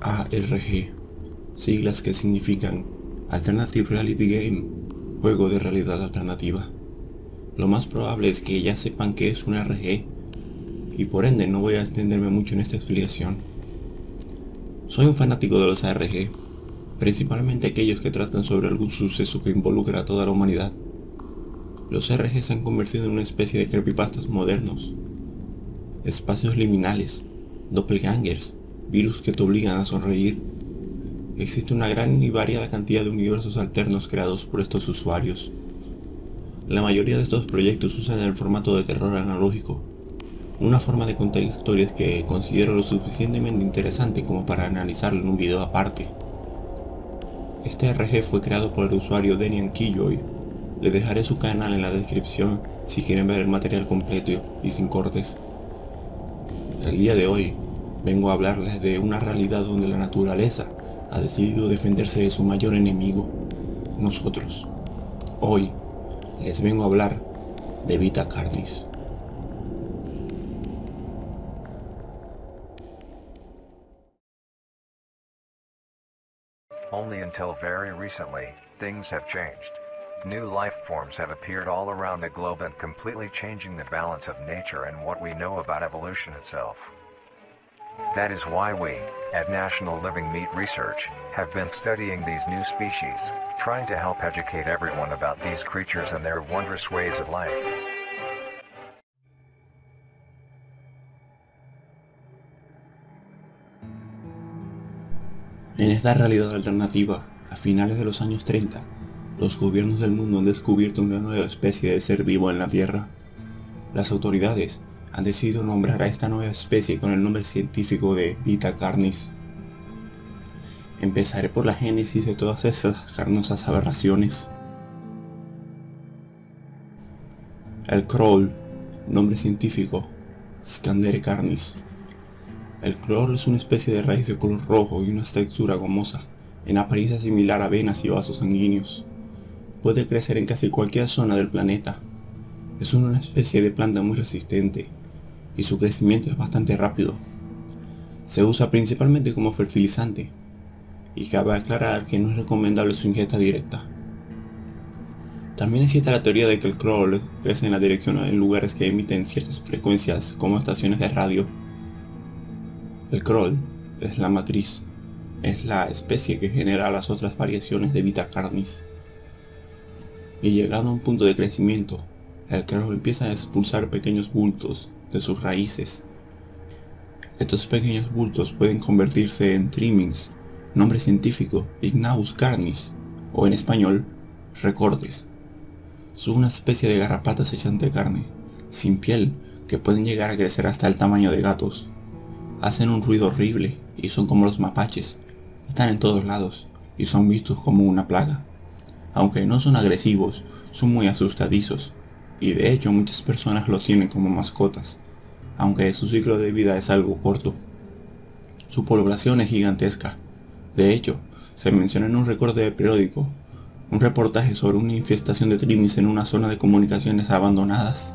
ARG, siglas que significan Alternative Reality Game, juego de realidad alternativa. Lo más probable es que ya sepan que es un RPG, y por ende no voy a extenderme mucho en esta explicación. Soy un fanático de los ARG, principalmente aquellos que tratan sobre algún suceso que involucra a toda la humanidad. Los RPG se han convertido en una especie de creepypastas modernos, espacios liminales, doppelgangers, virus que te obligan a sonreír. Existe una gran y variada cantidad de universos alternos creados por estos usuarios. La mayoría de estos proyectos usan el formato de terror analógico, una forma de contar historias que considero lo suficientemente interesante como para analizarlo en un video aparte. Este RPG fue creado por el usuario Denian Killjoy. Le dejaré su canal en la descripción si quieren ver el material completo y sin cortes. El día de hoy vengo a hablarles de una realidad donde la naturaleza ha decidido defenderse de su mayor enemigo, nosotros. Hoy les vengo a hablar de Vita Carnis. Only until very recently, things have changed. New life forms have appeared all around the globe and completely changing the balance of nature and what we know about evolution itself. That is why we, at National Living Meat Research, have been studying these new species, trying to help educate everyone about these creatures and their wondrous ways of life. En esta realidad alternativa, a finales de los años 30, los gobiernos del mundo han descubierto una nueva especie de ser vivo en la Tierra. Las autoridades han decidido nombrar a esta nueva especie con el nombre científico de Vita Carnis. Empezaré por la génesis de todas esas carnosas aberraciones. El Kroll, nombre científico, Scandere Carnis. El Kroll es una especie de raíz de color rojo y una textura gomosa, en apariencia similar a venas y vasos sanguíneos. Puede crecer en casi cualquier zona del planeta. Es una especie de planta muy resistente, y su crecimiento es bastante rápido. Se usa principalmente como fertilizante, y cabe aclarar que no es recomendable su ingesta directa. También existe la teoría de que el Kroll crece en la dirección en lugares que emiten ciertas frecuencias como estaciones de radio. El Kroll es la matriz, es la especie que genera las otras variaciones de Vita Carnis. Y llegado a un punto de crecimiento, el Kroll empieza a expulsar pequeños bultos de sus raíces. Estos pequeños bultos pueden convertirse en trimmings, nombre científico Ignaeus carnis, o en español, recortes. Son una especie de garrapatas hechas de carne, sin piel, que pueden llegar a crecer hasta el tamaño de gatos. Hacen un ruido horrible y son como los mapaches, están en todos lados y son vistos como una plaga. Aunque no son agresivos, son muy asustadizos, y de hecho muchas personas los tienen como mascotas, aunque su ciclo de vida es algo corto. Su población es gigantesca. De hecho, se menciona en un recorte de periódico, un reportaje sobre una infestación de trimis en una zona de comunicaciones abandonadas.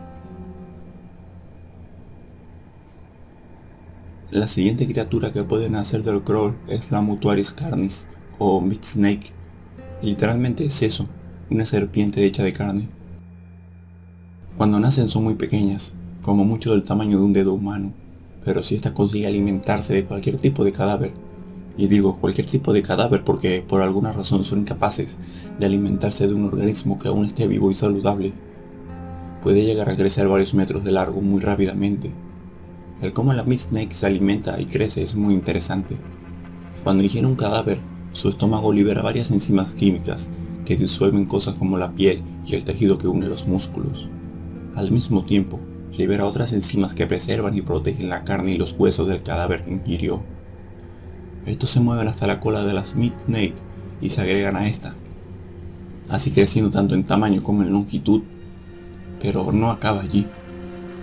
La siguiente criatura que puede nacer del Kroll es la Mutuaris carnis, o Meat Snake. Literalmente es eso, una serpiente hecha de carne. Cuando nacen son muy pequeñas, como mucho del tamaño de un dedo humano, pero si ésta consigue alimentarse de cualquier tipo de cadáver, y digo cualquier tipo de cadáver porque por alguna razón son incapaces de alimentarse de un organismo que aún esté vivo y saludable, puede llegar a crecer varios metros de largo muy rápidamente. El cómo la Meat Snake se alimenta y crece es muy interesante. Cuando ingiere un cadáver, su estómago libera varias enzimas químicas que disuelven cosas como la piel y el tejido que une los músculos. Al mismo tiempo, libera otras enzimas que preservan y protegen la carne y los huesos del cadáver que ingirió. Estos se mueven hasta la cola de las Meat Snake y se agregan a esta, así creciendo tanto en tamaño como en longitud. Pero no acaba allí.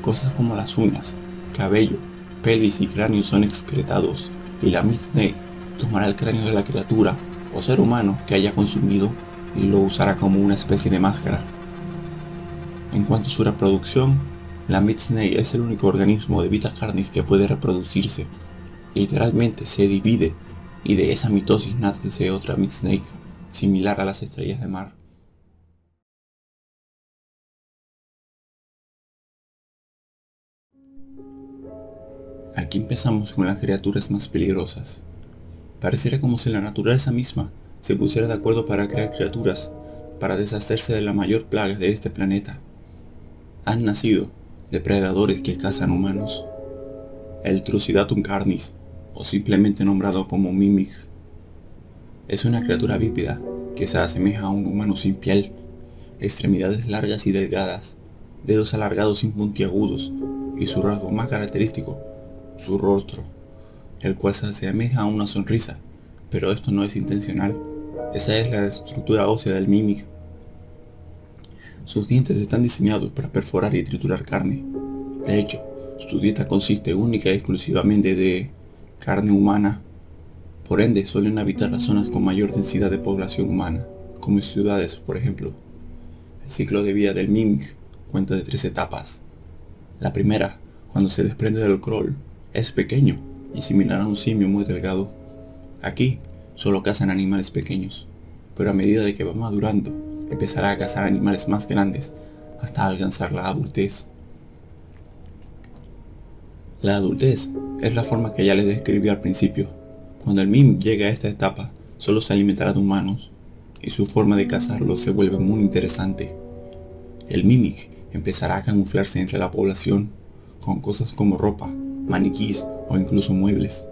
Cosas como las uñas, cabello, pelvis y cráneo son excretados, y la Meat Snake tomará el cráneo de la criatura o ser humano que haya consumido y lo usará como una especie de máscara. En cuanto a su reproducción, la Meat Snake es el único organismo de Vita Carnis que puede reproducirse. Literalmente se divide y de esa mitosis nace otra Mid-Snake, similar a las estrellas de mar. Aquí empezamos con las criaturas más peligrosas. Pareciera como si la naturaleza misma se pusiera de acuerdo para crear criaturas, para deshacerse de la mayor plaga de este planeta. Han nacido depredadores que cazan humanos. El Trucidatum carnis, o simplemente nombrado como Mimic, es una criatura bípeda que se asemeja a un humano sin piel, extremidades largas y delgadas, dedos alargados y puntiagudos, y su rasgo más característico, su rostro, el cual se asemeja a una sonrisa, pero esto no es intencional. Esa es la estructura ósea del Mimic. Sus dientes están diseñados para perforar y triturar carne. De hecho, su dieta consiste única y exclusivamente de carne humana. Por ende, suelen habitar las zonas con mayor densidad de población humana, como ciudades, por ejemplo. El ciclo de vida del Mimic cuenta de 3 etapas. La primera, cuando se desprende del crawl, es pequeño y similar a un simio muy delgado. Aquí solo cazan animales pequeños, pero a medida de que va madurando, empezará a cazar animales más grandes hasta alcanzar la adultez. La adultez es la forma que ya les describí al principio. Cuando el Mimic llega a esta etapa, solo se alimentará de humanos, y su forma de cazarlo se vuelve muy interesante. El Mimic empezará a camuflarse entre la población, con cosas como ropa, maniquís o incluso muebles.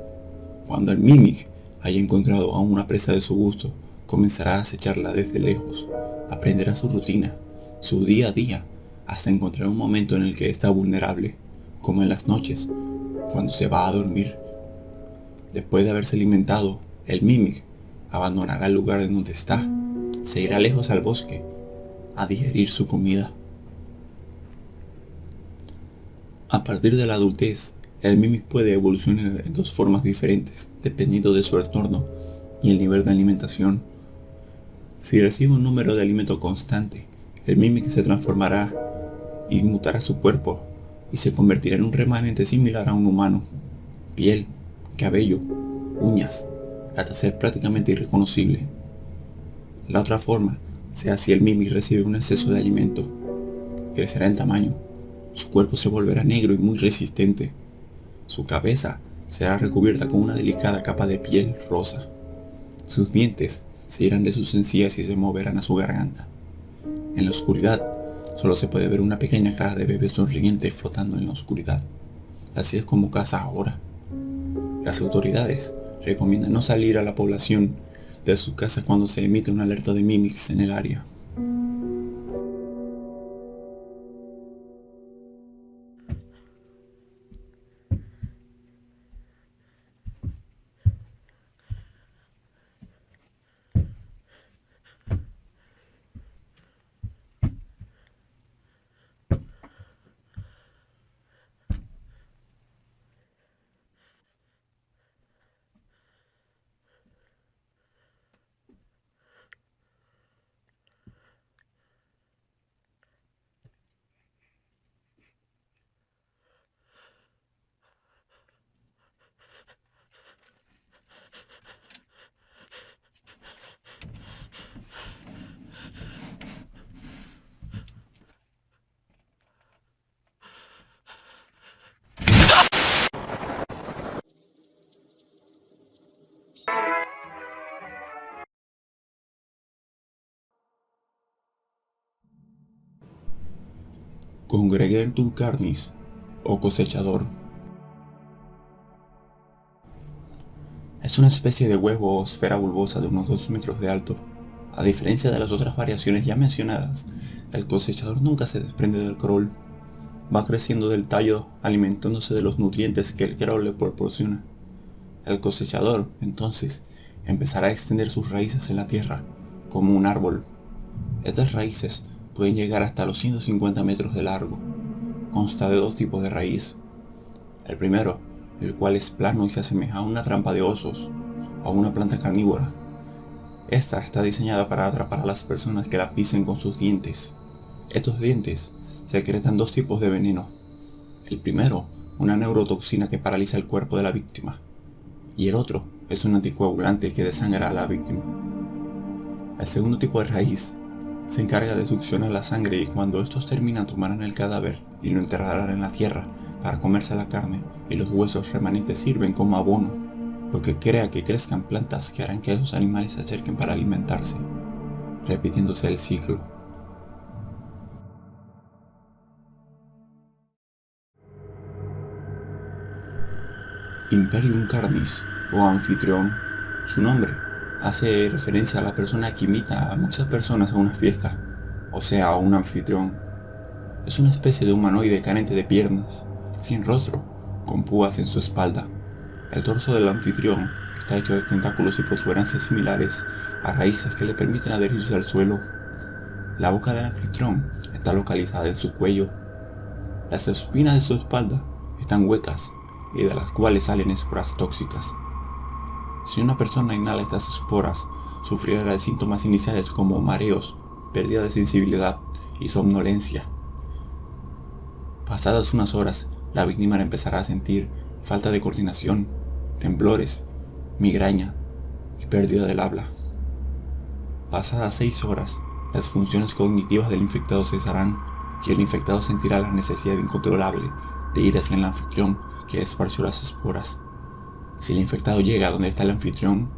Cuando el Mimic haya encontrado a una presa de su gusto, comenzará a acecharla desde lejos, aprenderá su rutina, su día a día, hasta encontrar un momento en el que está vulnerable, como en las noches, cuando se va a dormir. Después de haberse alimentado, el Mimic abandonará el lugar en donde está, se irá lejos al bosque, a digerir su comida. A partir de la adultez, el Mimic puede evolucionar en 2 formas diferentes, dependiendo de su entorno y el nivel de alimentación. Si recibe un número de alimento constante, el Mimic se transformará y mutará su cuerpo, y se convertirá en un remanente similar a un humano. Piel, cabello, uñas, hasta ser prácticamente irreconocible. La otra forma sea si el Mimic recibe un exceso de alimento. Crecerá en tamaño, su cuerpo se volverá negro y muy resistente. Su cabeza será recubierta con una delicada capa de piel rosa. Sus dientes se irán de sus encías y se moverán a su garganta. En la oscuridad, solo se puede ver una pequeña cara de bebé sonriente flotando en la oscuridad. Así es como caza ahora. Las autoridades recomiendan no salir a la población de sus casas cuando se emite una alerta de Mimics en el área. Congregentum carnis, o cosechador. Es una especie de huevo o esfera bulbosa de unos 2 metros de alto. A diferencia de las otras variaciones ya mencionadas, el cosechador nunca se desprende del crawl. Va creciendo del tallo, alimentándose de los nutrientes que el crawl le proporciona. El cosechador, entonces, empezará a extender sus raíces en la tierra, como un árbol. Estas raíces pueden llegar hasta los 150 metros de largo. Consta de 2 tipos de raíz. El primero, el cual es plano y se asemeja a una trampa de osos, o a una planta carnívora. Esta está diseñada para atrapar a las personas que la pisen con sus dientes. Estos dientes secretan 2 tipos de veneno. El primero, una neurotoxina que paraliza el cuerpo de la víctima. Y el otro, es un anticoagulante que desangra a la víctima. El segundo tipo de raíz se encarga de succionar la sangre y cuando estos terminan tomarán el cadáver y lo enterrarán en la tierra para comerse la carne y los huesos remanentes sirven como abono, lo que crea que crezcan plantas que harán que esos animales se acerquen para alimentarse, repitiéndose el ciclo. Imperium Carnis, o anfitrión, su nombre hace referencia a la persona que invita a muchas personas a una fiesta, o sea, a un anfitrión. Es una especie de humanoide carente de piernas, sin rostro, con púas en su espalda. El torso del anfitrión está hecho de tentáculos y protuberancias similares a raíces que le permiten adherirse al suelo. La boca del anfitrión está localizada en su cuello. Las espinas de su espalda están huecas y de las cuales salen esporas tóxicas. Si una persona inhala estas esporas, sufrirá de síntomas iniciales como mareos, pérdida de sensibilidad y somnolencia. Pasadas unas horas, la víctima empezará a sentir falta de coordinación, temblores, migraña y pérdida del habla. Pasadas 6 horas, las funciones cognitivas del infectado cesarán y el infectado sentirá la necesidad incontrolable de ir hacia el anfitrión que esparció las esporas. Si el infectado llega a donde está el anfitrión,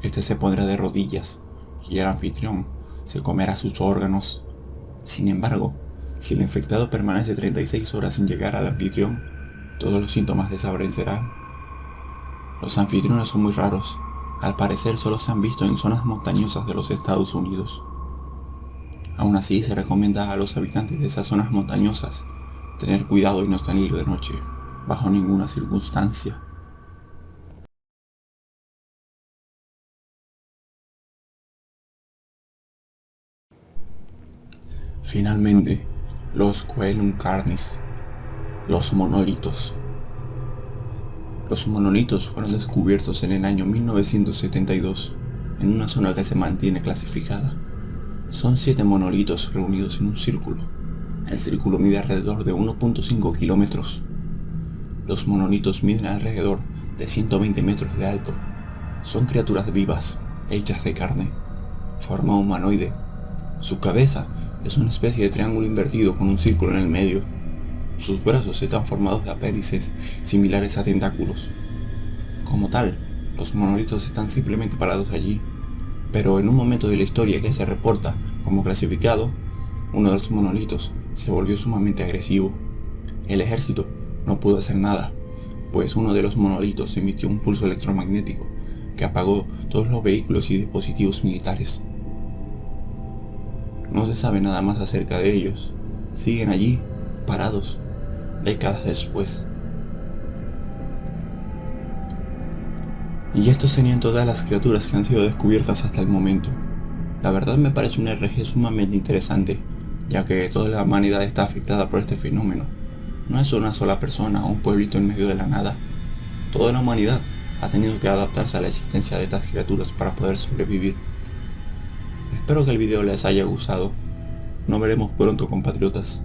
este se pondrá de rodillas y el anfitrión se comerá sus órganos. Sin embargo, si el infectado permanece 36 horas sin llegar al anfitrión, todos los síntomas desaparecerán. Los anfitriones son muy raros. Al parecer solo se han visto en zonas montañosas de los Estados Unidos. Aún así, se recomienda a los habitantes de esas zonas montañosas tener cuidado y no salir de noche, bajo ninguna circunstancia. Finalmente, los Coelum Carnis, los monolitos. Los monolitos fueron descubiertos en el año 1972 en una zona que se mantiene clasificada. Son 7 monolitos reunidos en un círculo. El círculo mide alrededor de 1.5 kilómetros. Los monolitos miden alrededor de 120 metros de alto. Son criaturas vivas, hechas de carne, forma humanoide. Su cabeza es una especie de triángulo invertido con un círculo en el medio. Sus brazos están formados de apéndices similares a tentáculos. Como tal, los monolitos están simplemente parados allí, pero en un momento de la historia que se reporta como clasificado, uno de los monolitos se volvió sumamente agresivo. El ejército no pudo hacer nada, pues uno de los monolitos emitió un pulso electromagnético que apagó todos los vehículos y dispositivos militares. No se sabe nada más acerca de ellos. Siguen allí, parados, décadas después. Y estos serían todas las criaturas que han sido descubiertas hasta el momento. La verdad me parece un RG sumamente interesante, ya que toda la humanidad está afectada por este fenómeno. No es una sola persona o un pueblito en medio de la nada. Toda la humanidad ha tenido que adaptarse a la existencia de estas criaturas para poder sobrevivir. Espero que el video les haya gustado. Nos veremos pronto, compatriotas.